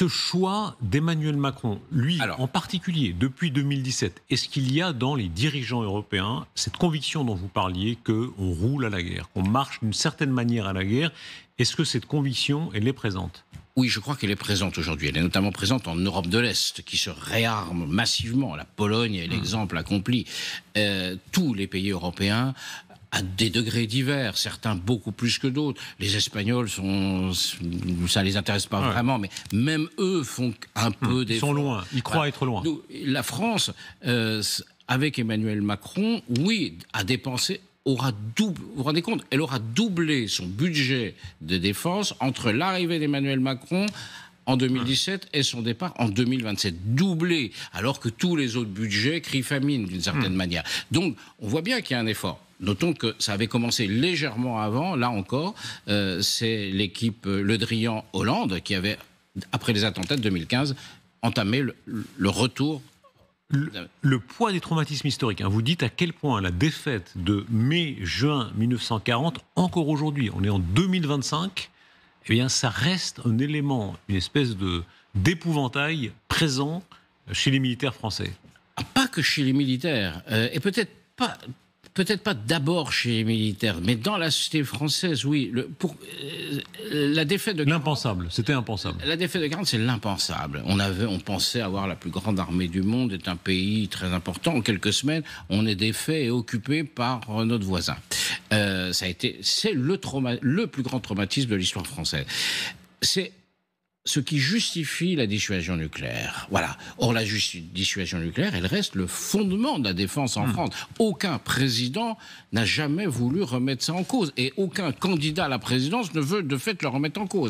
Ce choix d'Emmanuel Macron, lui en particulier, depuis 2017, est-ce qu'il y a dans les dirigeants européens cette conviction dont vous parliez qu'on roule à la guerre, qu'on marche d'une certaine manière à la guerre? Est-ce que cette conviction, elle est présente? Oui, je crois qu'elle est présente aujourd'hui. Elle est notamment présente en Europe de l'Est, qui se réarme massivement. La Pologne est l'exemple accompli. Tous les pays européens, à des degrés divers, certains beaucoup plus que d'autres. Les Espagnols, ça les intéresse pas vraiment, mais même eux font un peu des... Ils sont loin, ils croient être loin. Nous, la France, avec Emmanuel Macron, oui, a dépensé... vous vous rendez compte, elle aura doublé son budget de défense entre l'arrivée d'Emmanuel Macron en 2017 et son départ en 2027. Doublé, alors que tous les autres budgets crient famine d'une certaine manière. Donc, on voit bien qu'il y a un effort. Notons que ça avait commencé légèrement avant, là encore, c'est l'équipe Le Drian-Hollande qui avait, après les attentats de 2015, entamé le retour. Le poids des traumatismes historiques. Vous dites à quel point la défaite de mai-juin 1940, encore aujourd'hui, on est en 2025, eh bien ça reste un élément, une espèce d'épouvantail présent chez les militaires français. Pas que chez les militaires, et peut-être pas d'abord chez les militaires, mais dans la société française, oui. La défaite de... L'impensable, c'était impensable. La défaite de 40, c'est l'impensable. On pensait avoir la plus grande armée du monde, est un pays très important. En quelques semaines, on est défait et occupé par notre voisin. C'est le plus grand traumatisme de l'histoire française. C'est ce qui justifie la dissuasion nucléaire. Voilà. Or, la dissuasion nucléaire, elle reste le fondement de la défense en France. Aucun président n'a jamais voulu remettre ça en cause. Et aucun candidat à la présidence ne veut de fait le remettre en cause.